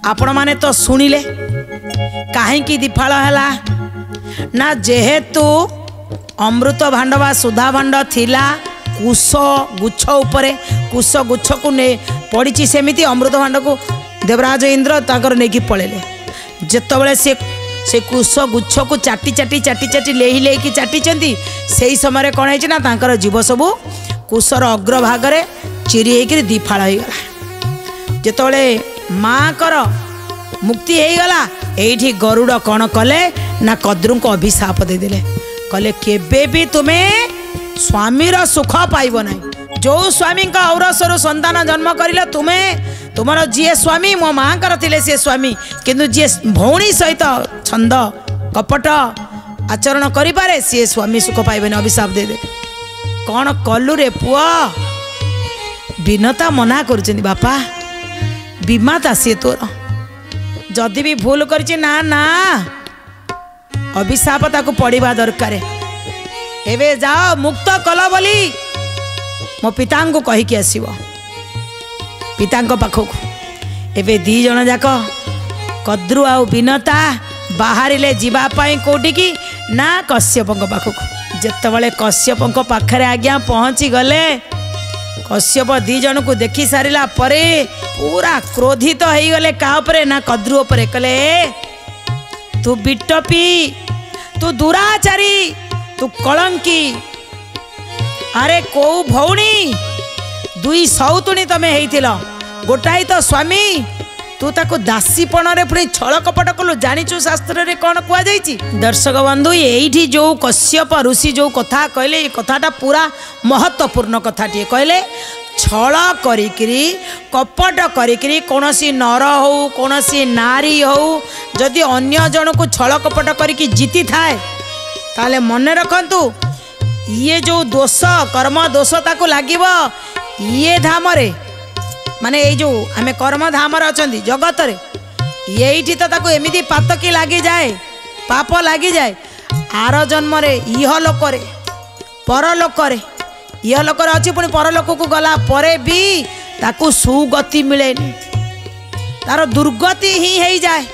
आपण माने तो सुनिले कहीं दिफाल है ना जेहेतु अमृत भांड बा सुधा भांड थिला कुश गुच्छ उपरे कुश गुच्छ को ने पड़ी सेमिति अमृत भांड को देवराज इंद्र ताकर नहीं पलैले जितेबाला से कुश गुच्छ को चाटी चाटी चाटी चाटी लेही लेकी चाटी से समय कौन है जीव सबू कुशर अग्रभागे चिरी होकर दिफाड़ होगा जितेबाला माँ कर मुक्ति हो गला एठी गरुड़ कौन कले ना कद्रू को अभिशाप देदेले कहले केबे भी तुम्हें स्वामीर सुख पाइब ना जो स्वामी का औरसर संतान जन्म कर तुम्हें तुमर जी स्वामी मो माँ कर सी स्वामी किंतु जी भौणी सहित छंद कपट आचरण करें सी स्वामी सुख पाइबे अभिशाप देदे कौन कलु रे पुआ बिनता मना कर बापा बीमाता सी तोर जदि भी भूल कर ना ना अभिशाप ताकू पड़वा दरकार एवे जाओ मुक्त कल बोली मो पिता को कहीकि आसव पिता पाखक एवे दी जन जाक कद्रु आ बिनता बाहर जावाई कौटी की ना कश्यप पाखक जितेबाला कश्यप पाखरे आज्ञा पहुँची गले कश्यप दी जन को देखी सारा परे पूरा क्रोधित हो गले क्या ना कद्रु उपरे कले तू बिट्टपी तू दुराचारी तू कलंकी अरे को भौणी दुई सौतुणी तमें होइथिल गोटाई तो स्वामी तू ताको दासीपण रे पुणी छल कपट कलु जानिचु शास्त्र रे कौन कुआ जाइछि दर्शक बंधु एठी जो कश्यप ऋषि जो कथा कहले कथाटा पूरा महत्वपूर्ण कथाटी कहले छल करिकरी कपट करिकरी कोनोसी नर हो कोनोसी नारी हो जदि अन्य जन को छल कपट करिकी जीति थाए ताले मन रखंतु ये जो दोष कर्म दोष ताको लागिब ये धाम रे माने ये जो आमे कर्म धाम रे अछंती जगत रे येठी तो ताको एमिति पातकी लागी जाए पाप लागी जाए आर जन्म रे इह लोक रे परलोक रे इह लोक रे अछि पुणी परलोक को गला परे भी ताको सुगति मिलेनी तार दुर्गति ही हो जाए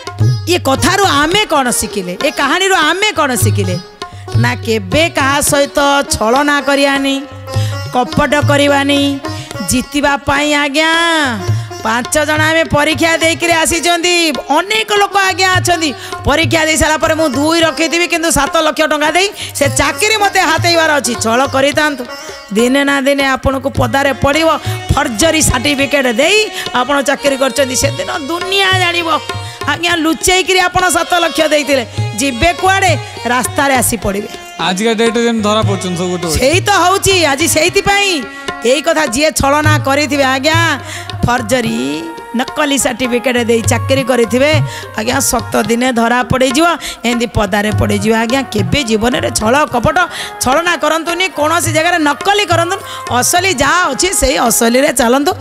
ये कथारू आमे कौन शिखिले ए कहानी रो आमे कौन शिखिले ना केबे कहा सहित छलना करियानी कपट करिवानी जीतिबा पाई आज्ञा 5 जन आमे परीक्षा देकर आसी अनेक लोक आज्ञा अच्छा परीक्षा दे सारा पर मु 2 रखी किंतु 7 लाख टंका दे से चाकरी मते हाथेबार अच्छी छल करितांतु दिने ना दिने आपन को पदारे पड़ो फर्जरी सर्टिफिकेट दे आपन चाकरी करछंती से दिन दुनिया जानिबो आज्ञा लुचेकरी आपन 7 लाख देइतिले जिबे कुआडे रास्ता रे आसी पड़िबे आज का डेट जेम धरा पड़छन सब गोटे सेही तो होची आज सेही पई एई कथा जे छलना करिथिबे आज्ञा फर्जरी नकली सर्टिफिकेट दे चाकरी करिथिबे आज्ञा 7 दिने धरा पड़े जिवो एंदी पदारे पड़े जिवो आज्ञा केबे जीवन रे छल कपट छलना करंतुनी कोनोसी जगह रे नकली करंतु असली जा अछि सेही असली रे चलंतु।